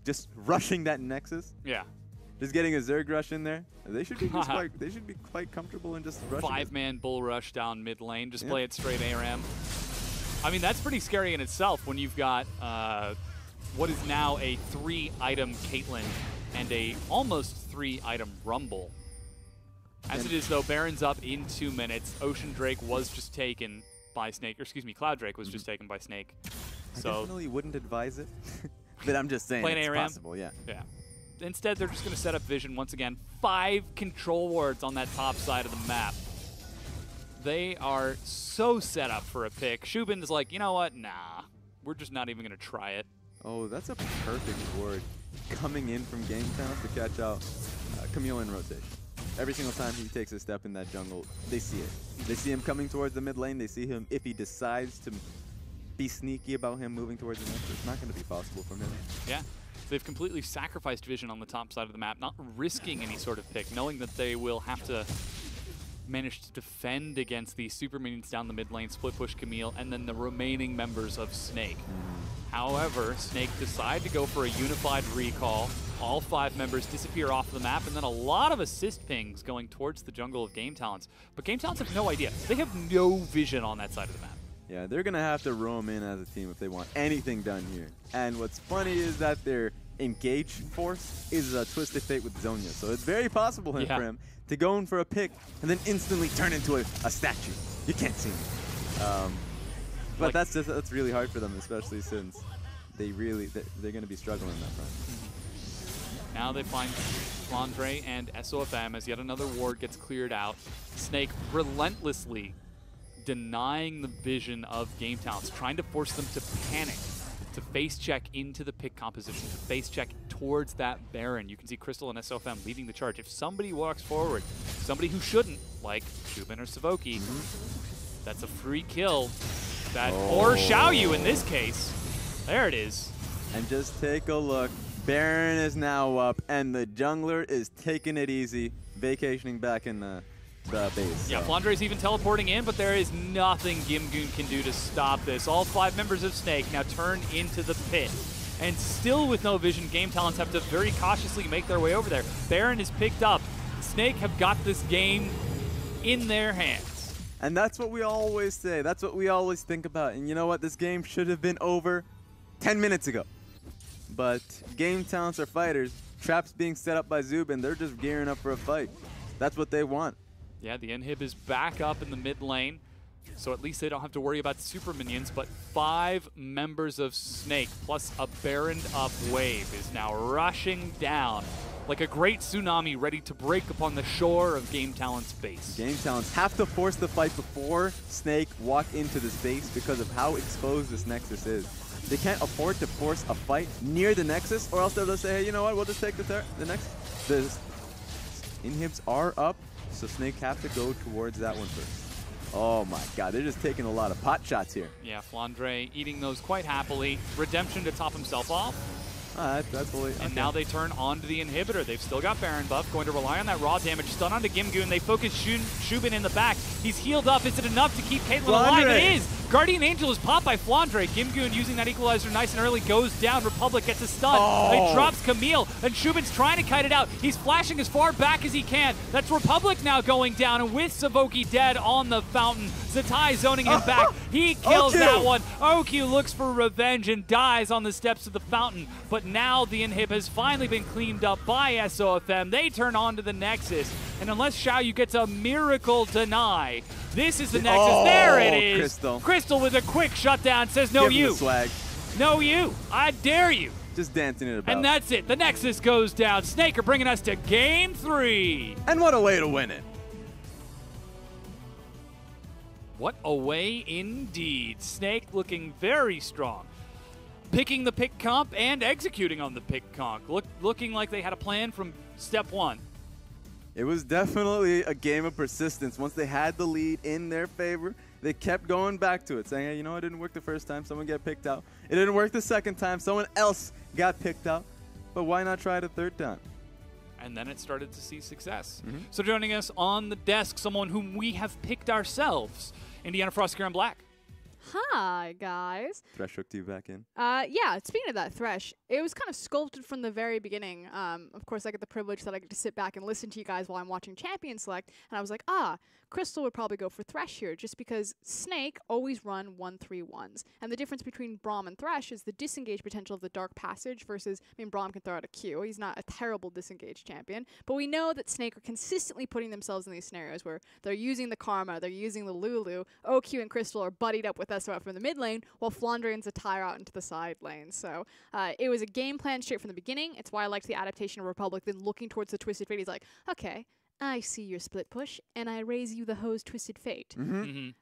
just rushing that Nexus. Yeah. Just getting a Zerg rush in there. They should be quite comfortable in just rushing. 5-man bull rush down mid lane. Just play it straight ARAM. I mean, that's pretty scary in itself when you've got what is now a 3-item Caitlyn and a almost 3-item Rumble. As it is, though, Baron's up in 2 minutes. Ocean Drake was just taken by Snake. Or excuse me, Cloud Drake was just taken by Snake. I definitely wouldn't advise it. But I'm just saying it's possible, yeah. Yeah. Instead, they're just going to set up vision once again. 5 control wards on that top side of the map. They are so set up for a pick. Shubin is like, you know what? Nah. We're just not even going to try it. Oh, that's a perfect ward coming in from Game Talents to catch out Camille in rotation. Every single time he takes a step in that jungle, they see it. They see him coming towards the mid lane. They see him, if he decides to be sneaky about him moving towards the next, it's not going to be possible for him. Yeah. They've completely sacrificed vision on the top side of the map, not risking any sort of pick, knowing that they will have to manage to defend against the super minions down the mid lane, split push Camille, and then the remaining members of Snake. However, Snake decide to go for a unified recall. All 5 members disappear off the map, and then a lot of assist pings going towards the jungle of Game Talents. But Game Talents have no idea. They have no vision on that side of the map. Yeah, they're going to have to roam in as a team if they want anything done here. And what's funny is that their engage force is a Twisted Fate with Zonya. So it's very possible for him to go in for a pick and then instantly turn into a statue. You can't see him. But that's really hard for them, especially since they're going to be struggling in that front. Now they find Flandre and SOFM as yet another ward gets cleared out. Snake relentlessly denying the vision of Game Talents, trying to force them to panic, to face check into the pick composition, to face check towards that Baron. You can see Crystal and SOFM leading the charge. If somebody walks forward, somebody who shouldn't, like Shubin or Savoki, that's a free kill. Or Xiaoyu in this case. There it is. And just take a look. Baron is now up, and the jungler is taking it easy, vacationing back in the base. Yeah, Flandre's even teleporting in, but there is nothing GameGoon can do to stop this. All 5 members of Snake now turn into the pit. And still with no vision, Game Talents have to very cautiously make their way over there. Baron is picked up. Snake have got this game in their hands. And that's what we always say. That's what we always think about. And you know what? This game should have been over 10 minutes ago. But Game Talents are fighters. Traps being set up by Zubin. They're just gearing up for a fight. That's what they want. Yeah, the inhib is back up in the mid lane. So at least they don't have to worry about super minions. But 5 members of Snake plus a Baroned up wave is now rushing down like a great tsunami ready to break upon the shore of Game Talents' base. Game Talents have to force the fight before Snake walk into this base because of how exposed this Nexus is. They can't afford to force a fight near the Nexus, or else they'll just say, hey, you know what, we'll just take the Nexus. The inhibs are up, so Snake have to go towards that one first. Oh my god, they're just taking a lot of pot shots here. Yeah, Flandre eating those quite happily. Redemption to top himself off. That's fully, And now they turn onto the inhibitor. They've still got Baron buff, going to rely on that raw damage. Stun onto Gimgoon. They focus Shubin in the back. He's healed up. Is it enough to keep Caitlyn alive? It is. Guardian Angel is popped by Flandre. Gimgoon using that equalizer nice and early goes down. Republic gets a stun. It drops Camille, and Shubin's trying to kite it out. He's flashing as far back as he can. That's Republic now going down, and with Savoki dead on the fountain, Zatai zoning him back. He kills that one. OQ looks for revenge and dies on the steps of the fountain. But now the inhib has finally been cleaned up by SOFM. They turn on to the Nexus. And unless Xiaoyu gets a miracle deny, this is the Nexus. There it is. Crystal with a quick shutdown says, no you. The swag. No you. I dare you. Just dancing it about. And that's it. The Nexus goes down. Snake are bringing us to Game 3. And what a way to win it. What a way indeed. Snake looking very strong. Picking the pick comp and executing on the pick comp. Looking like they had a plan from step one. It was definitely a game of persistence. Once they had the lead in their favor, they kept going back to it, saying, hey, you know, it didn't work the first time. Someone got picked out. It didn't work the second time. Someone else got picked out. But why not try it a third time? And then it started to see success. So joining us on the desk, someone whom we have picked ourselves, Indiana Frost here in black. Hi, guys. Thresh hooked you back in? Yeah, speaking of that Thresh, it was kind of sculpted from the very beginning. Of course, I get the privilege that I get to sit back and listen to you guys while I'm watching Champion Select, and I was like, Crystal would probably go for Thresh here, just because Snake always run 1-3-1s. And the difference between Braum and Thresh is the disengage potential of the Dark Passage versus, I mean, Braum can throw out a Q. He's not a terrible disengage champion. But we know that Snake are consistently putting themselves in these scenarios where they're using the Karma, they're using the Lulu, OQ and Crystal are buddied up with SOF from the mid lane, while Flandre and Zatai are out into the side lane. So it was a game plan straight from the beginning. It's why I liked the adaptation of Republic, then looking towards the Twisted Fate. He's like, okay, I see your split push, and I raise you the hose Twisted Fate.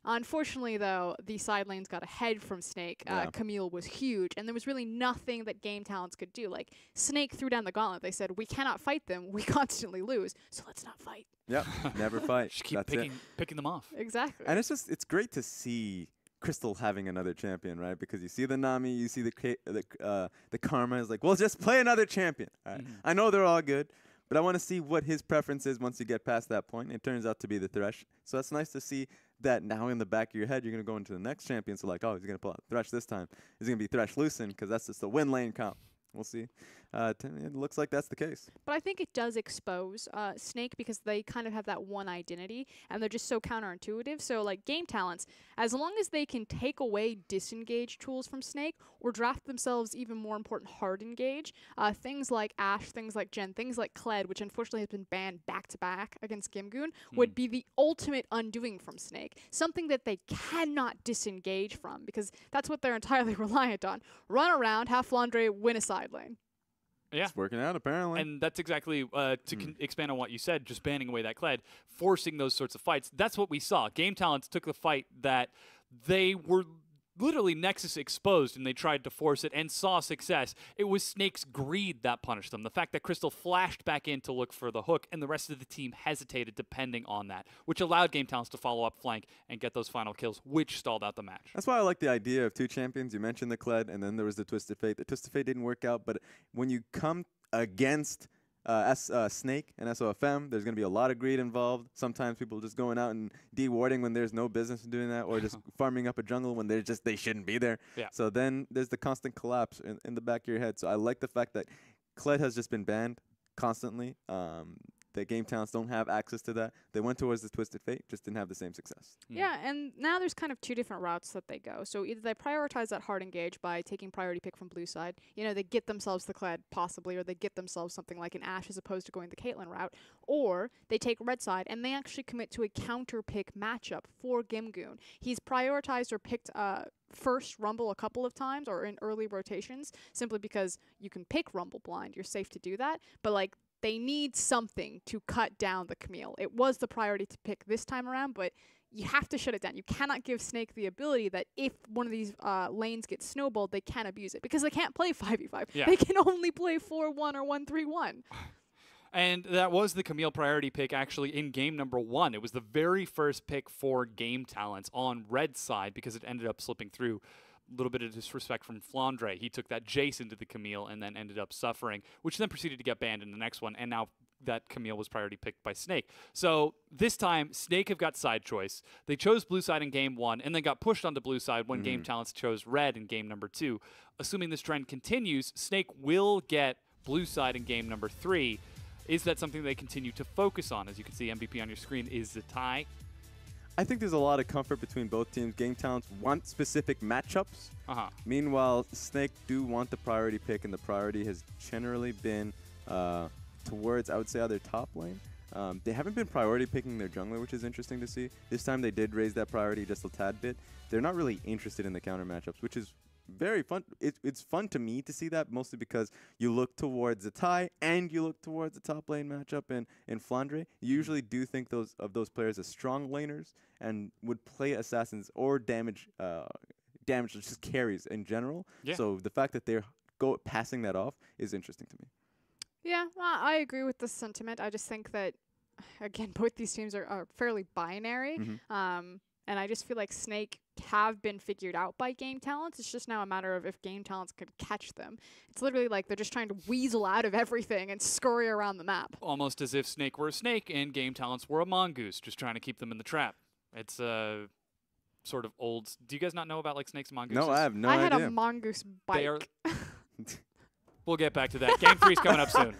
Unfortunately, though, the side lanes got ahead from Snake. Camille was huge, and there was really nothing that Game Talents could do. Like, Snake threw down the gauntlet. They said, we cannot fight them. We constantly lose, so let's not fight. Yep, never fight. Just keep picking them off. Exactly. And it's great to see Crystal having another champion, right? Because you see the Nami, you see the Karma is like, well, just play another champion. All right? I know they're all good, but I want to see what his preference is once you get past that point. It turns out to be the Thresh. So that's nice to see that now in the back of your head, you're going to go into the next champion. So like, oh, he's going to pull out Thresh this time. He's going to be Thresh Lucen because that's just the win lane comp. We'll see. It looks like that's the case. But I think it does expose Snake because they kind of have that one identity, and they're just so counterintuitive. So, like, Game Talents, as long as they can take away disengage tools from Snake or draft themselves even more important hard engage, things like Ashe, things like Jen, things like Kled, which unfortunately has been banned back-to-back against Gimgoon, would be the ultimate undoing from Snake. Something that they cannot disengage from because that's what they're entirely reliant on. Run around, have Flandre win a side lane. Yeah. It's working out, apparently. And that's exactly, expand on what you said, just banning away that Kled, forcing those sorts of fights. That's what we saw. Game Talents took the fight that they were literally Nexus exposed, and they tried to force it and saw success. It was Snake's greed that punished them. The fact that Crystal flashed back in to look for the hook, and the rest of the team hesitated depending on that, which allowed Game Talents to follow up flank and get those final kills, which stalled out the match. That's why I like the idea of two champions. You mentioned the Kled, and then there was the Twisted Fate. The Twisted Fate didn't work out, but when you come against Snake and SOFM, there's going to be a lot of greed involved. Sometimes people just going out and de-warding when there's no business doing that, or just farming up a jungle when they shouldn't be there. Yeah. So then there's the constant collapse in the back of your head. So I like the fact that Kled has just been banned constantly. The Game Talents don't have access to that. They went towards the Twisted Fate, just didn't have the same success. Yeah, and now there's kind of two different routes that they go. So either they prioritize that hard engage by taking priority pick from blue side. You know, they get themselves the Kled, possibly, or they get themselves something like an Ashe as opposed to going the Caitlyn route. Or they take red side, and they actually commit to a counter pick matchup for Gimgoon. He's prioritized or picked first Rumble a couple of times or in early rotations, simply because you can pick Rumble blind. You're safe to do that. But, like, they need something to cut down the Camille. It was the priority to pick this time around, but you have to shut it down. You cannot give Snake the ability that if one of these lanes gets snowballed, they can abuse it. Because they can't play 5v5. Yeah. They can only play 4-1 or 1-3-1. And that was the Camille priority pick actually in game number 1. It was the very first pick for Game Talents on red side because it ended up slipping through. A little bit of disrespect from Flandre. He took that Jace into the Camille and then ended up suffering, which then proceeded to get banned in the next one. And now that Camille was priority picked by Snake. So this time, Snake have got side choice. They chose blue side in game 1 and then got pushed onto blue side when Game Talents chose red in game number 2. Assuming this trend continues, Snake will get blue side in game number 3. Is that something they continue to focus on? As you can see, MVP on your screen is the tie. I think there's a lot of comfort between both teams. Game Talents want specific matchups. Meanwhile, Snake do want the priority pick, and the priority has generally been towards, I would say, either top lane. They haven't been priority picking their jungler, which is interesting to see. This time they did raise that priority just a tad bit. They're not really interested in the counter matchups, which is very fun. It's fun to me to see that, mostly because you look towards the tie and you look towards the top lane matchup in Flandre. You usually do think of those players as strong laners and would play assassins or damage just carries in general. Yeah. So the fact that they're passing that off is interesting to me. Yeah, I agree with the sentiment. I just think that, again, both these teams are fairly binary. And I just feel like Snake have been figured out by Game Talents. It's just now a matter of if Game Talents could catch them. It's literally like they're just trying to weasel out of everything and scurry around the map. Almost as if Snake were a snake and Game Talents were a mongoose, just trying to keep them in the trap. It's a sort of old. Do you guys not know about like snakes and mongooses? No, I have no idea. I had a mongoose bike. We'll get back to that. Game 3 is coming up soon.